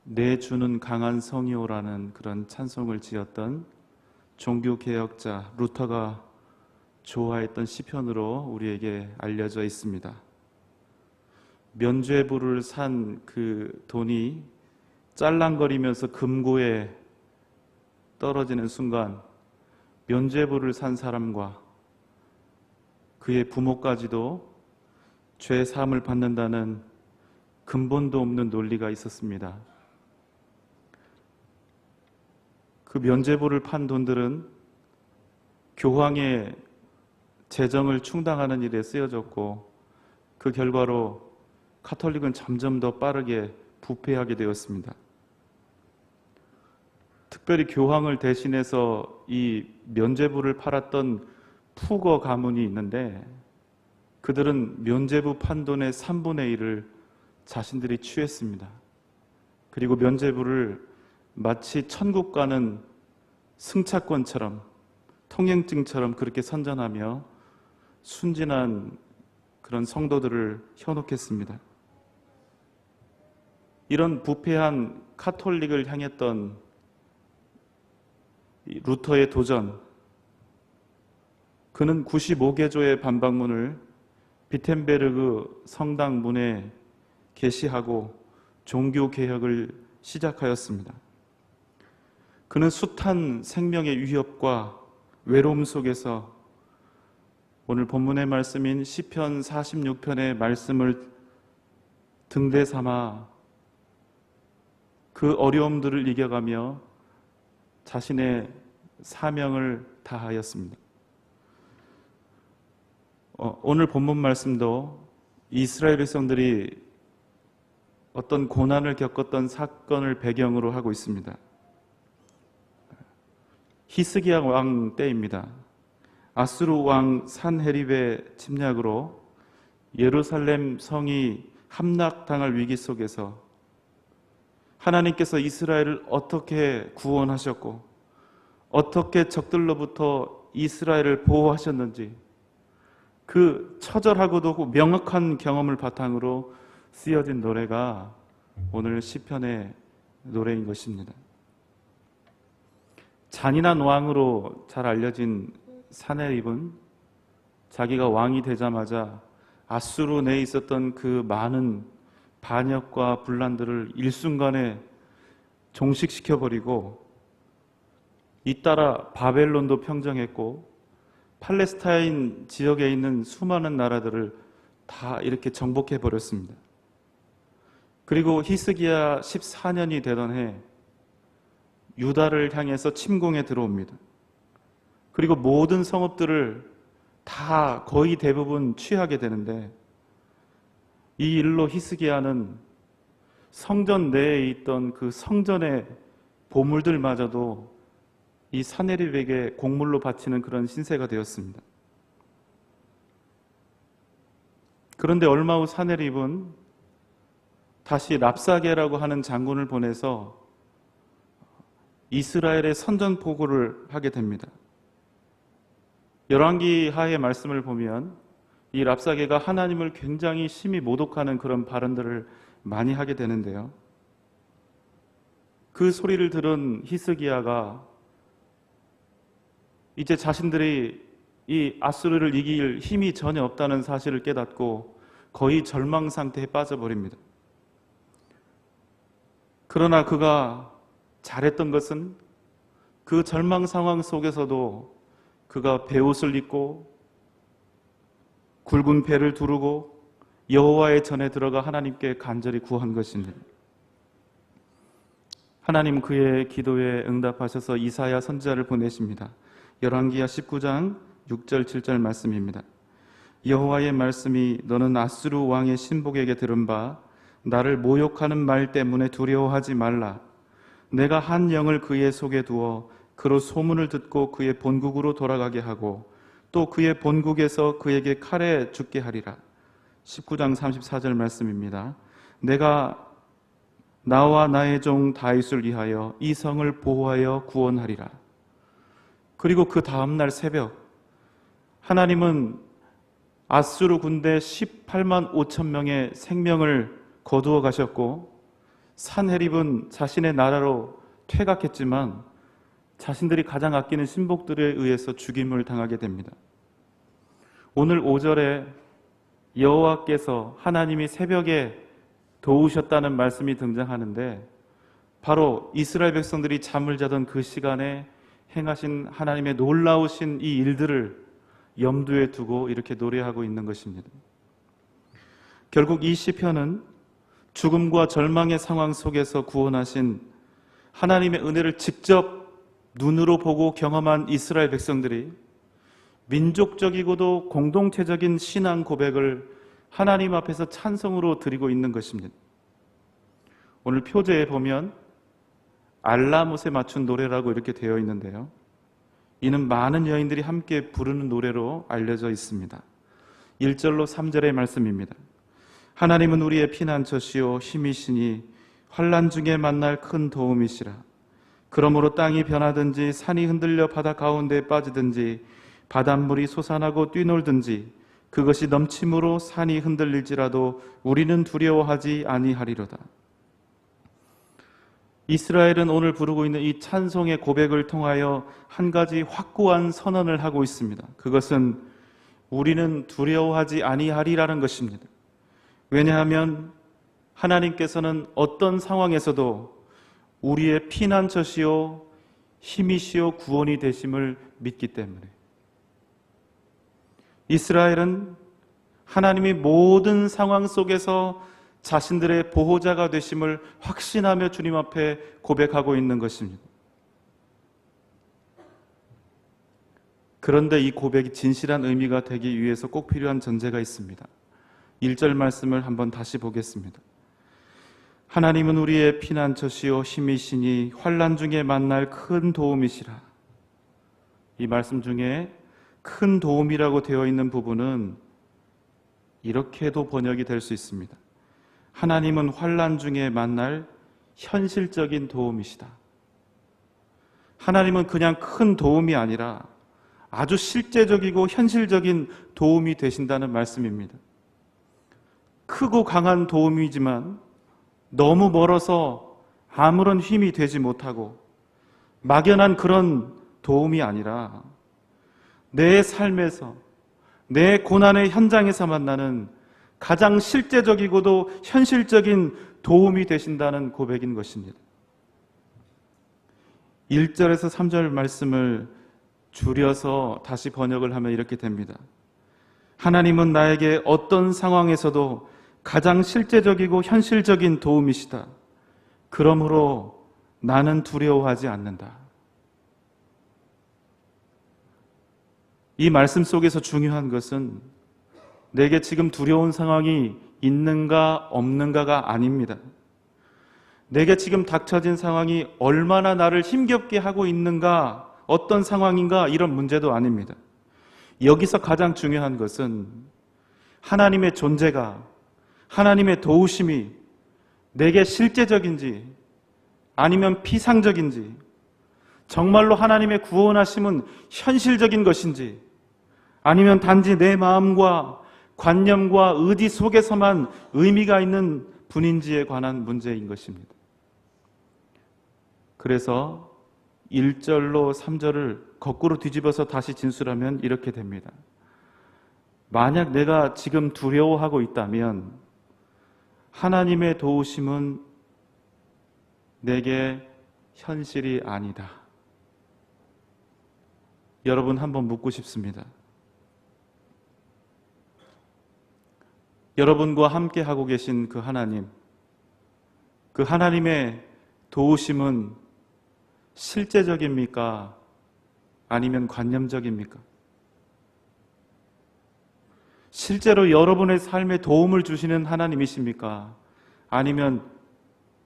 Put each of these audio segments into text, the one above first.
내 주는 강한 성이오라는 그런 찬송을 지었던 종교개혁자 루터가 좋아했던 시편으로 우리에게 알려져 있습니다. 면죄부를 산 그 돈이 짤랑거리면서 금고에 떨어지는 순간 면죄부를 산 사람과 그의 부모까지도 죄 사함을 받는다는 근본도 없는 논리가 있었습니다. 그 면죄부를 판 돈들은 교황의 재정을 충당하는 일에 쓰여졌고, 그 결과로 카톨릭은 점점 더 빠르게 부패하게 되었습니다. 특별히 교황을 대신해서 이 면죄부를 팔았던 푸거 가문이 있는데, 그들은 면죄부 판 돈의 3분의 1을 자신들이 취했습니다. 그리고 면죄부를 마치 천국 가는 승차권처럼, 통행증처럼 그렇게 선전하며 순진한 그런 성도들을 현혹했습니다. 이런 부패한 카톨릭을 향했던 루터의 도전, 그는 95개조의 반박문을 비텐베르그 성당 문에 게시하고 종교개혁을 시작하였습니다. 그는 숱한 생명의 위협과 외로움 속에서 오늘 본문의 말씀인 시편 46편의 말씀을 등대 삼아 그 어려움들을 이겨가며 자신의 사명을 다하였습니다. 오늘 본문 말씀도 이스라엘 백성들이 어떤 고난을 겪었던 사건을 배경으로 하고 있습니다. 히스기야 왕 때입니다. 아수르 왕 산헤립의 침략으로 예루살렘 성이 함락당할 위기 속에서 하나님께서 이스라엘을 어떻게 구원하셨고 어떻게 적들로부터 이스라엘을 보호하셨는지, 그 처절하고도 명확한 경험을 바탕으로 쓰여진 노래가 오늘 시편의 노래인 것입니다. 잔인한 왕으로 잘 알려진 산헤립은 자기가 왕이 되자마자 아수르 내에 있었던 그 많은 반역과 분란들을 일순간에 종식시켜버리고, 잇따라 바벨론도 평정했고 팔레스타인 지역에 있는 수많은 나라들을 다 이렇게 정복해버렸습니다. 그리고 히스기야 14년이 되던 해 유다를 향해서 침공에 들어옵니다. 그리고 모든 성읍들을 다 거의 대부분 취하게 되는데, 이 일로 히스기야는 성전 내에 있던 그 성전의 보물들마저도 이 산헤립에게 공물로 바치는 그런 신세가 되었습니다. 그런데 얼마 후 산헤립은 다시 랍사게라고 하는 장군을 보내서 이스라엘의 선전포고를 하게 됩니다. 열왕기 하의 말씀을 보면 이 랍사게가 하나님을 굉장히 심히 모독하는 그런 발언들을 많이 하게 되는데요. 그 소리를 들은 히스기야가 이제 자신들이 이 아수르를 이길 힘이 전혀 없다는 사실을 깨닫고 거의 절망 상태에 빠져버립니다. 그러나 그가 잘했던 것은 그 절망 상황 속에서도 그가 베옷을 입고 굵은 배를 두르고 여호와의 전에 들어가 하나님께 간절히 구한 것입니다. 하나님 그의 기도에 응답하셔서 이사야 선지자를 보내십니다. 열왕기야 19장 6절 7절 말씀입니다. 여호와의 말씀이 너는 아수르 왕의 신복에게 들은 바 나를 모욕하는 말 때문에 두려워하지 말라. 내가 한 영을 그의 속에 두어 그로 소문을 듣고 그의 본국으로 돌아가게 하고 또 그의 본국에서 그에게 칼에 죽게 하리라. 19장 34절 말씀입니다. 내가 나와 나의 종 다윗을 위하여 이 성을 보호하여 구원하리라. 그리고 그 다음날 새벽 하나님은 아수르 군대 18만 5천 명의 생명을 거두어 가셨고 산헤립은 자신의 나라로 퇴각했지만 자신들이 가장 아끼는 신복들에 의해서 죽임을 당하게 됩니다. 오늘 5절에 여호와께서 하나님이 새벽에 도우셨다는 말씀이 등장하는데 바로 이스라엘 백성들이 잠을 자던 그 시간에 행하신 하나님의 놀라우신 이 일들을 염두에 두고 이렇게 노래하고 있는 것입니다. 결국 이 시편은 죽음과 절망의 상황 속에서 구원하신 하나님의 은혜를 직접 눈으로 보고 경험한 이스라엘 백성들이 민족적이고도 공동체적인 신앙 고백을 하나님 앞에서 찬송으로 드리고 있는 것입니다. 오늘 표제에 보면 알라못에 맞춘 노래라고 이렇게 되어 있는데요. 이는 많은 여인들이 함께 부르는 노래로 알려져 있습니다. 1절로 3절의 말씀입니다. 하나님은 우리의 피난처시요 힘이시니 환난 중에 만날 큰 도움이시라. 그러므로 땅이 변하든지 산이 흔들려 바다 가운데에 빠지든지 바닷물이 솟아나고 뛰놀든지 그것이 넘침으로 산이 흔들릴지라도 우리는 두려워하지 아니하리로다. 이스라엘은 오늘 부르고 있는 이 찬송의 고백을 통하여 한 가지 확고한 선언을 하고 있습니다. 그것은 우리는 두려워하지 아니하리라는 것입니다. 왜냐하면 하나님께서는 어떤 상황에서도 우리의 피난처시요 힘이시요 구원이 되심을 믿기 때문에 이스라엘은 하나님이 모든 상황 속에서 자신들의 보호자가 되심을 확신하며 주님 앞에 고백하고 있는 것입니다. 그런데 이 고백이 진실한 의미가 되기 위해서 꼭 필요한 전제가 있습니다. 1절 말씀을 한번 다시 보겠습니다. 하나님은 우리의 피난처시요 힘이시니 환난 중에 만날 큰 도움이시라. 이 말씀 중에 큰 도움이라고 되어 있는 부분은 이렇게도 번역이 될 수 있습니다. 하나님은 환난 중에 만날 현실적인 도움이시다. 하나님은 그냥 큰 도움이 아니라 아주 실제적이고 현실적인 도움이 되신다는 말씀입니다. 크고 강한 도움이지만 너무 멀어서 아무런 힘이 되지 못하고 막연한 그런 도움이 아니라 내 삶에서 내 고난의 현장에서 만나는 가장 실제적이고도 현실적인 도움이 되신다는 고백인 것입니다. 1절에서 3절 말씀을 줄여서 다시 번역을 하면 이렇게 됩니다. 하나님은 나에게 어떤 상황에서도 가장 실제적이고 현실적인 도움이시다. 그러므로 나는 두려워하지 않는다. 이 말씀 속에서 중요한 것은 내게 지금 두려운 상황이 있는가 없는가가 아닙니다. 내게 지금 닥쳐진 상황이 얼마나 나를 힘겹게 하고 있는가, 어떤 상황인가 이런 문제도 아닙니다. 여기서 가장 중요한 것은 하나님의 존재가, 하나님의 도우심이 내게 실제적인지 아니면 피상적인지, 정말로 하나님의 구원하심은 현실적인 것인지 아니면 단지 내 마음과 관념과 의지 속에서만 의미가 있는 분인지에 관한 문제인 것입니다. 그래서 1절로 3절을 거꾸로 뒤집어서 다시 진술하면 이렇게 됩니다. 만약 내가 지금 두려워하고 있다면 하나님의 도우심은 내게 현실이 아니다. 여러분, 한번 묻고 싶습니다. 여러분과 함께 하고 계신 그 하나님, 그 하나님의 도우심은 실제적입니까? 아니면 관념적입니까? 실제로 여러분의 삶에 도움을 주시는 하나님이십니까? 아니면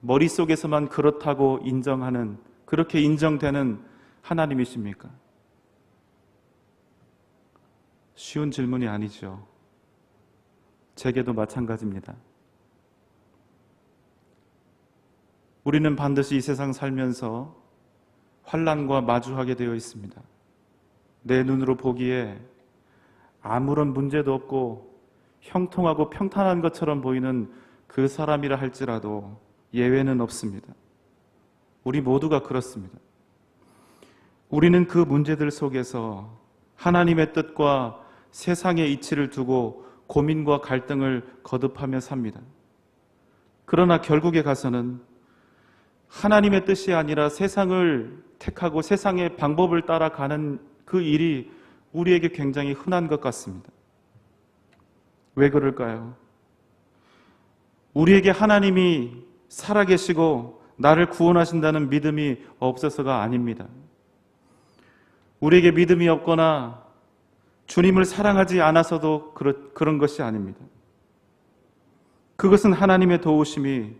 머릿속에서만 그렇다고 인정하는, 그렇게 인정되는 하나님이십니까? 쉬운 질문이 아니죠. 제게도 마찬가지입니다. 우리는 반드시 이 세상 살면서 환난과 마주하게 되어 있습니다. 내 눈으로 보기에 아무런 문제도 없고 형통하고 평탄한 것처럼 보이는 그 사람이라 할지라도 예외는 없습니다. 우리 모두가 그렇습니다. 우리는 그 문제들 속에서 하나님의 뜻과 세상의 이치를 두고 고민과 갈등을 거듭하며 삽니다. 그러나 결국에 가서는 하나님의 뜻이 아니라 세상을 택하고 세상의 방법을 따라가는 그 일이 우리에게 굉장히 흔한 것 같습니다. 왜 그럴까요? 우리에게 하나님이 살아계시고 나를 구원하신다는 믿음이 없어서가 아닙니다. 우리에게 믿음이 없거나 주님을 사랑하지 않아서도 그런 것이 아닙니다. 그것은 하나님의 도우심이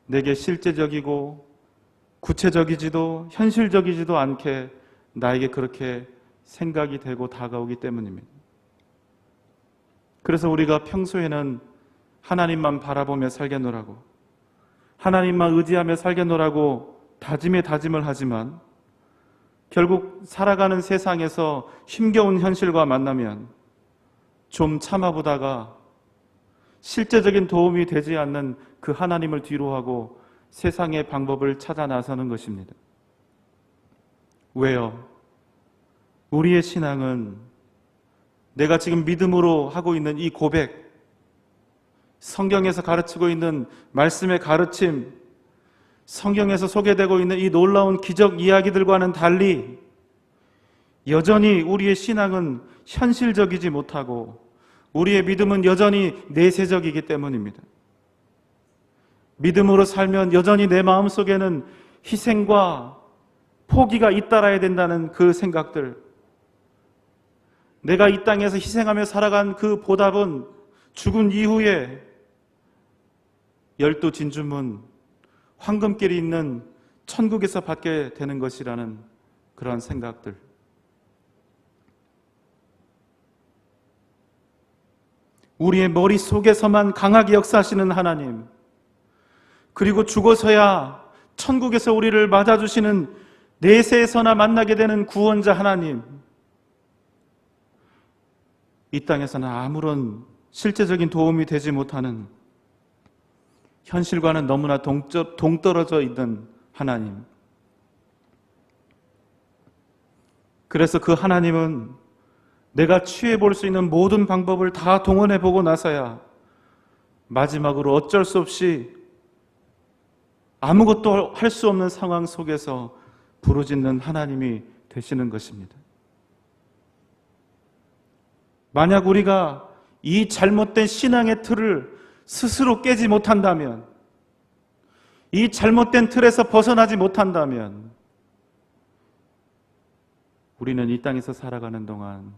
내게 실제적이고 구체적이지도 현실적이지도 않게 나에게 그렇게 생각이 되고 다가오기 때문입니다. 그래서 우리가 평소에는 하나님만 바라보며 살겠노라고, 하나님만 의지하며 살겠노라고 다짐에 다짐을 하지만 결국 살아가는 세상에서 힘겨운 현실과 만나면 좀 참아보다가 실제적인 도움이 되지 않는 그 하나님을 뒤로하고 세상의 방법을 찾아 나서는 것입니다. 왜요? 우리의 신앙은 내가 지금 믿음으로 하고 있는 이 고백, 성경에서 가르치고 있는 말씀의 가르침, 성경에서 소개되고 있는 이 놀라운 기적 이야기들과는 달리 여전히 우리의 신앙은 현실적이지 못하고 우리의 믿음은 여전히 내세적이기 때문입니다. 믿음으로 살면 여전히 내 마음속에는 희생과 포기가 잇따라야 된다는 그 생각들, 내가 이 땅에서 희생하며 살아간 그 보답은 죽은 이후에 12 진주문, 황금길이 있는 천국에서 받게 되는 것이라는 그러한 생각들. 우리의 머릿속에서만 강하게 역사하시는 하나님, 그리고 죽어서야 천국에서 우리를 맞아주시는 내세에서나 만나게 되는 구원자 하나님, 이 땅에서는 아무런 실제적인 도움이 되지 못하는 현실과는 너무나 동떨어져 있는 하나님. 그래서 그 하나님은 내가 취해볼 수 있는 모든 방법을 다 동원해보고 나서야 마지막으로 어쩔 수 없이 아무것도 할 수 없는 상황 속에서 부르짖는 하나님이 되시는 것입니다. 만약 우리가 이 잘못된 신앙의 틀을 스스로 깨지 못한다면, 이 잘못된 틀에서 벗어나지 못한다면 우리는 이 땅에서 살아가는 동안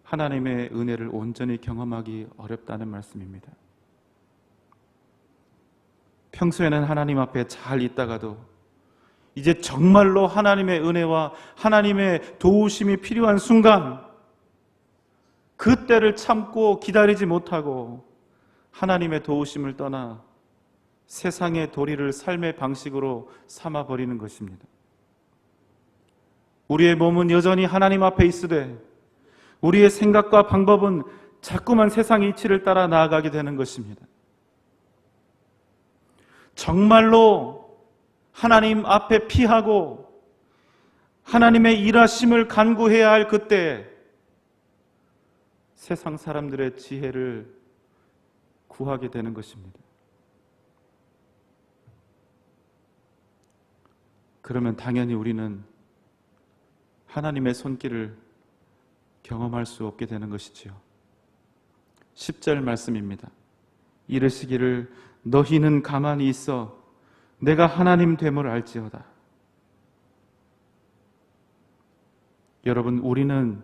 하나님의 은혜를 온전히 경험하기 어렵다는 말씀입니다. 평소에는 하나님 앞에 잘 있다가도 이제 정말로 하나님의 은혜와 하나님의 도우심이 필요한 순간 그 때를 참고 기다리지 못하고 하나님의 도우심을 떠나 세상의 도리를 삶의 방식으로 삼아버리는 것입니다. 우리의 몸은 여전히 하나님 앞에 있으되 우리의 생각과 방법은 자꾸만 세상의 이치를 따라 나아가게 되는 것입니다. 정말로 하나님 앞에 피하고 하나님의 일하심을 간구해야 할 그때 세상 사람들의 지혜를 구하게 되는 것입니다. 그러면 당연히 우리는 하나님의 손길을 경험할 수 없게 되는 것이지요. 10절 말씀입니다. 이르시기를 너희는 가만히 있어 내가 하나님 됨을 알지어다. 여러분, 우리는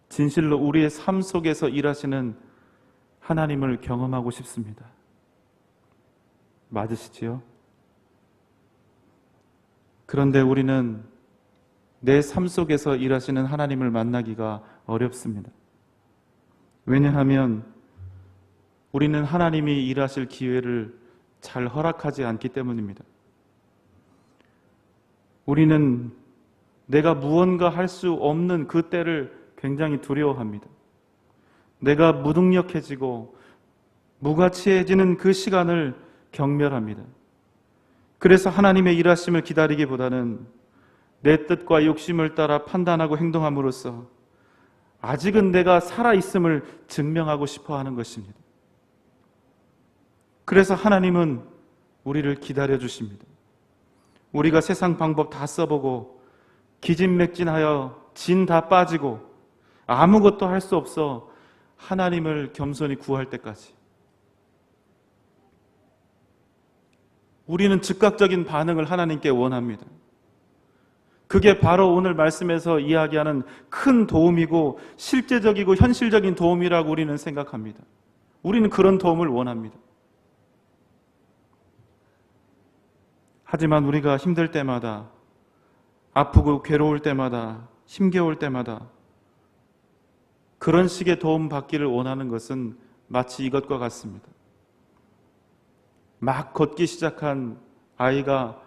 진실로 우리의 삶 속에서 일하시는 하나님을 경험하고 싶습니다. 맞으시지요? 그런데 우리는 내 삶 속에서 일하시는 하나님을 만나기가 어렵습니다. 왜냐하면 우리는 하나님이 일하실 기회를 잘 허락하지 않기 때문입니다. 우리는 내가 무언가 할 수 없는 그 때를 굉장히 두려워합니다. 내가 무능력해지고 무가치해지는 그 시간을 경멸합니다. 그래서 하나님의 일하심을 기다리기보다는 내 뜻과 욕심을 따라 판단하고 행동함으로써 아직은 내가 살아있음을 증명하고 싶어 하는 것입니다. 그래서 하나님은 우리를 기다려 주십니다. 우리가 세상 방법 다 써보고 기진맥진하여 진 다 빠지고 아무것도 할 수 없어 하나님을 겸손히 구할 때까지 우리는 즉각적인 반응을 하나님께 원합니다. 그게 바로 오늘 말씀에서 이야기하는 큰 도움이고 실제적이고 현실적인 도움이라고 우리는 생각합니다. 우리는 그런 도움을 원합니다. 하지만 우리가 힘들 때마다, 아프고 괴로울 때마다, 힘겨울 때마다 그런 식의 도움 받기를 원하는 것은 마치 이것과 같습니다. 막 걷기 시작한 아이가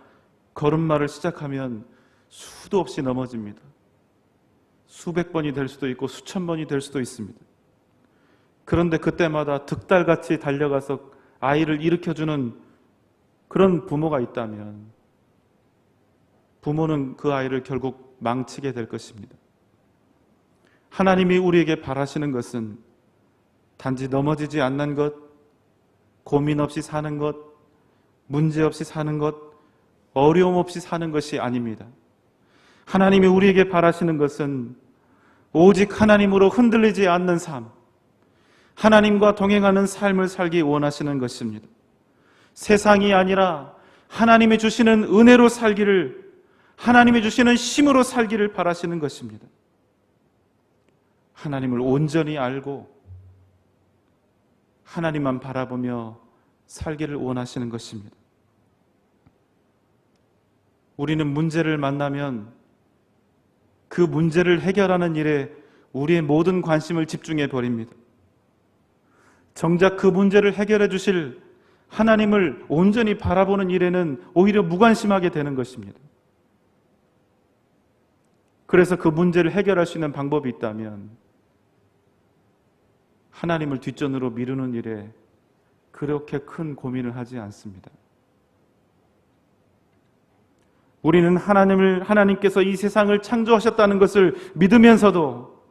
걸음마를 시작하면 수도 없이 넘어집니다. 수백 번이 될 수도 있고 수천 번이 될 수도 있습니다. 그런데 그때마다 득달같이 달려가서 아이를 일으켜주는 그런 부모가 있다면 부모는 그 아이를 결국 망치게 될 것입니다. 하나님이 우리에게 바라시는 것은 단지 넘어지지 않는 것, 고민 없이 사는 것, 문제 없이 사는 것, 어려움 없이 사는 것이 아닙니다. 하나님이 우리에게 바라시는 것은 오직 하나님으로 흔들리지 않는 삶, 하나님과 동행하는 삶을 살기 원하시는 것입니다. 세상이 아니라 하나님이 주시는 은혜로 살기를, 하나님이 주시는 힘으로 살기를 바라시는 것입니다. 하나님을 온전히 알고 하나님만 바라보며 살기를 원하시는 것입니다. 우리는 문제를 만나면 그 문제를 해결하는 일에 우리의 모든 관심을 집중해 버립니다. 정작 그 문제를 해결해 주실 하나님을 온전히 바라보는 일에는 오히려 무관심하게 되는 것입니다. 그래서 그 문제를 해결할 수 있는 방법이 있다면 하나님을 뒷전으로 미루는 일에 그렇게 큰 고민을 하지 않습니다. 우리는 하나님께서 이 세상을 창조하셨다는 것을 믿으면서도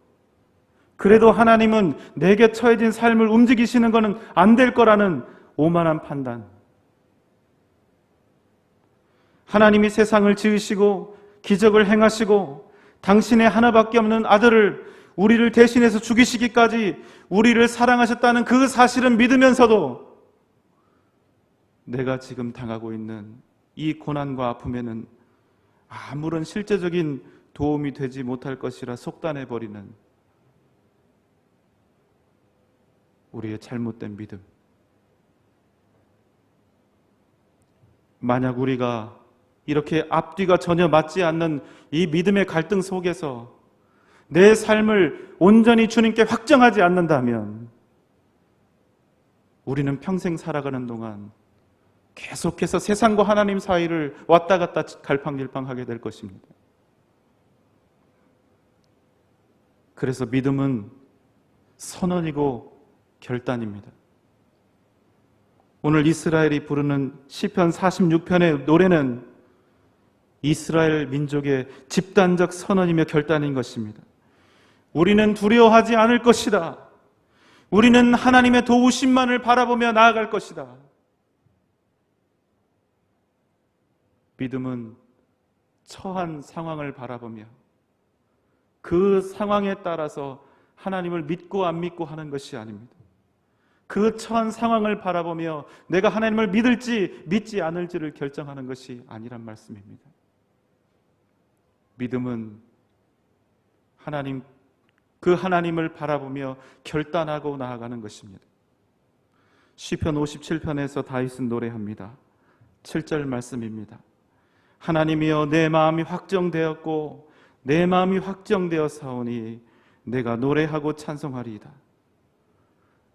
그래도 하나님은 내게 처해진 삶을 움직이시는 것은 안 될 거라는 오만한 판단. 하나님이 세상을 지으시고 기적을 행하시고 당신의 하나밖에 없는 아들을 우리를 대신해서 죽이시기까지 우리를 사랑하셨다는 그 사실은 믿으면서도 내가 지금 당하고 있는 이 고난과 아픔에는 아무런 실제적인 도움이 되지 못할 것이라 속단해버리는 우리의 잘못된 믿음. 만약 우리가 이렇게 앞뒤가 전혀 맞지 않는 이 믿음의 갈등 속에서 내 삶을 온전히 주님께 확정하지 않는다면 우리는 평생 살아가는 동안 계속해서 세상과 하나님 사이를 왔다 갔다 갈팡질팡하게 될 것입니다. 그래서 믿음은 선언이고 결단입니다. 오늘 이스라엘이 부르는 시편 46편의 노래는 이스라엘 민족의 집단적 선언이며 결단인 것입니다. 우리는 두려워하지 않을 것이다. 우리는 하나님의 도우심만을 바라보며 나아갈 것이다. 믿음은 처한 상황을 바라보며 그 상황에 따라서 하나님을 믿고 안 믿고 하는 것이 아닙니다. 그 처한 상황을 바라보며 내가 하나님을 믿을지 믿지 않을지를 결정하는 것이 아니란 말씀입니다. 믿음은 그 하나님을 바라보며 결단하고 나아가는 것입니다. 시편 57편에서 다윗은 노래합니다. 7절 말씀입니다. 하나님이여 내 마음이 확정되었고 내 마음이 확정되어 사오니 내가 노래하고 찬송하리이다.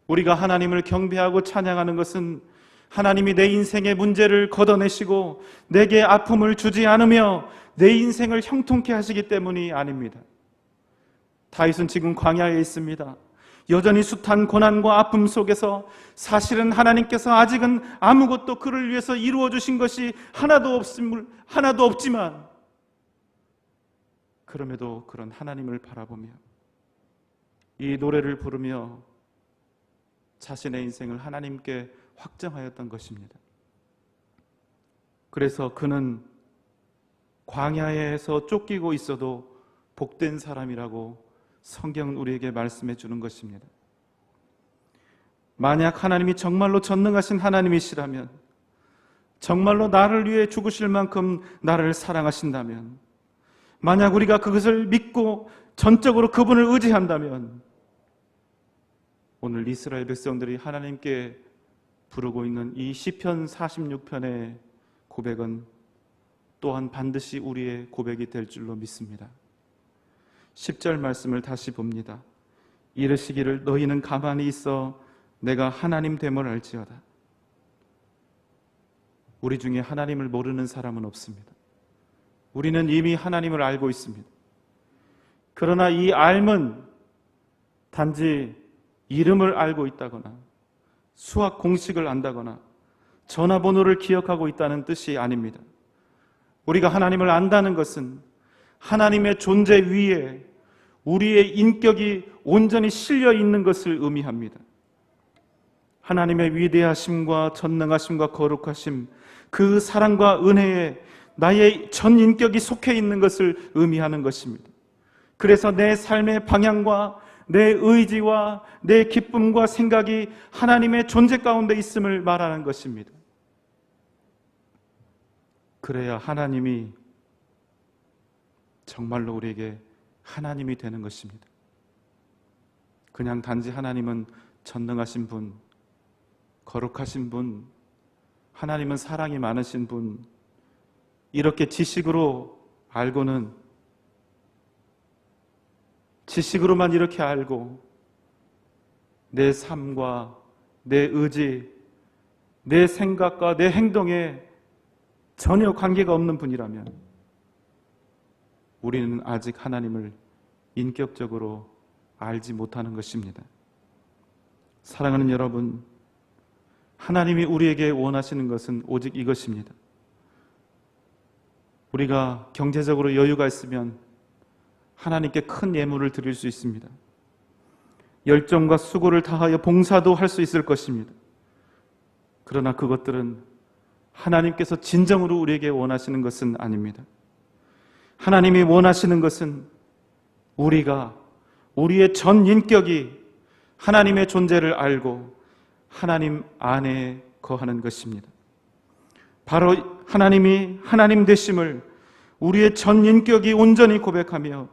우리가 하나님을 경배하고 찬양하는 것은 하나님이 내 인생의 문제를 걷어내시고 내게 아픔을 주지 않으며 내 인생을 형통케 하시기 때문이 아닙니다. 다윗은 지금 광야에 있습니다. 여전히 숱한 고난과 아픔 속에서 사실은 하나님께서 아직은 아무것도 그를 위해서 이루어 주신 것이 하나도 없지만 그럼에도 그런 하나님을 바라보며 이 노래를 부르며 자신의 인생을 하나님께 확정하였던 것입니다. 그래서 그는 광야에서 쫓기고 있어도 복된 사람이라고 성경은 우리에게 말씀해 주는 것입니다. 만약 하나님이 정말로 전능하신 하나님이시라면, 정말로 나를 위해 죽으실 만큼 나를 사랑하신다면, 만약 우리가 그것을 믿고 전적으로 그분을 의지한다면, 오늘 이스라엘 백성들이 하나님께 부르고 있는 이 시편 46편의 고백은 또한 반드시 우리의 고백이 될 줄로 믿습니다. 10절 말씀을 다시 봅니다. 이르시기를 너희는 가만히 있어 내가 하나님 됨을 알지어다. 우리 중에 하나님을 모르는 사람은 없습니다. 우리는 이미 하나님을 알고 있습니다. 그러나 이 알면 단지 이름을 알고 있다거나 수학 공식을 안다거나 전화번호를 기억하고 있다는 뜻이 아닙니다. 우리가 하나님을 안다는 것은 하나님의 존재 위에 우리의 인격이 온전히 실려 있는 것을 의미합니다. 하나님의 위대하심과 전능하심과 거룩하심, 그 사랑과 은혜에 나의 전 인격이 속해 있는 것을 의미하는 것입니다. 그래서 내 삶의 방향과 내 의지와 내 기쁨과 생각이 하나님의 존재 가운데 있음을 말하는 것입니다. 그래야 하나님이 정말로 우리에게 하나님이 되는 것입니다. 그냥 단지 하나님은 전능하신 분, 거룩하신 분, 하나님은 사랑이 많으신 분, 이렇게 지식으로 알고는, 지식으로만 이렇게 알고 내 삶과 내 의지, 내 생각과 내 행동에 전혀 관계가 없는 분이라면 우리는 아직 하나님을 인격적으로 알지 못하는 것입니다. 사랑하는 여러분, 하나님이 우리에게 원하시는 것은 오직 이것입니다. 우리가 경제적으로 여유가 있으면 하나님께 큰 예물을 드릴 수 있습니다. 열정과 수고를 다하여 봉사도 할 수 있을 것입니다. 그러나 그것들은 하나님께서 진정으로 우리에게 원하시는 것은 아닙니다. 하나님이 원하시는 것은 우리가 우리의 전 인격이 하나님의 존재를 알고 하나님 안에 거하는 것입니다. 바로 하나님이 하나님 되심을 우리의 전 인격이 온전히 고백하며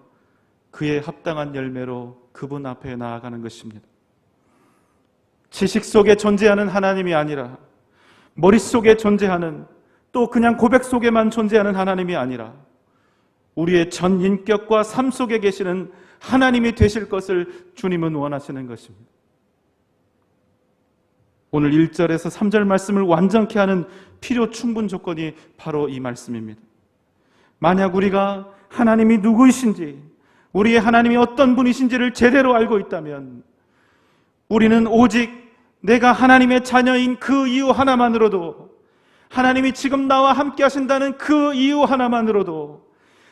그에 합당한 열매로 그분 앞에 나아가는 것입니다. 지식 속에 존재하는 하나님이 아니라, 머릿속에 존재하는, 또 그냥 고백 속에만 존재하는 하나님이 아니라 우리의 전 인격과 삶 속에 계시는 하나님이 되실 것을 주님은 원하시는 것입니다. 오늘 1절에서 3절 말씀을 완전케 하는 필요 충분 조건이 바로 이 말씀입니다. 만약 우리가 하나님이 누구이신지, 우리의 하나님이 어떤 분이신지를 제대로 알고 있다면 우리는 오직 내가 하나님의 자녀인 그 이유 하나만으로도, 하나님이 지금 나와 함께 하신다는 그 이유 하나만으로도,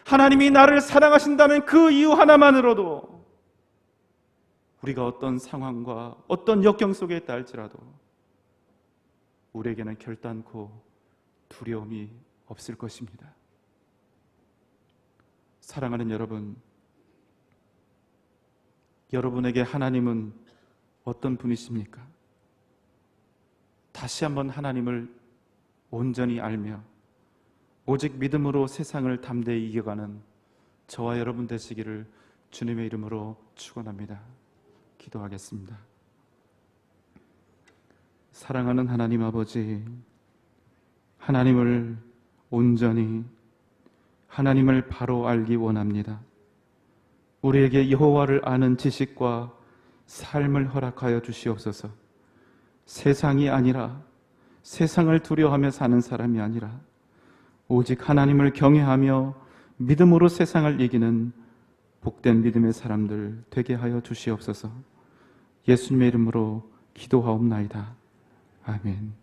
하나님이 나를 사랑하신다는 그 이유 하나만으로도 우리가 어떤 상황과 어떤 역경 속에 있다 할지라도 우리에게는 결단코 두려움이 없을 것입니다. 사랑하는 여러분, 여러분에게 하나님은 어떤 분이십니까? 다시 한번 하나님을 온전히 알며 오직 믿음으로 세상을 담대히 이겨가는 저와 여러분 되시기를 주님의 이름으로 축원합니다. 기도하겠습니다. 사랑하는 하나님 아버지, 하나님을 온전히, 하나님을 바로 알기 원합니다. 우리에게 여호와를 아는 지식과 삶을 허락하여 주시옵소서. 세상이 아니라, 세상을 두려워하며 사는 사람이 아니라 오직 하나님을 경외하며 믿음으로 세상을 이기는 복된 믿음의 사람들 되게 하여 주시옵소서. 예수님의 이름으로 기도하옵나이다. 아멘.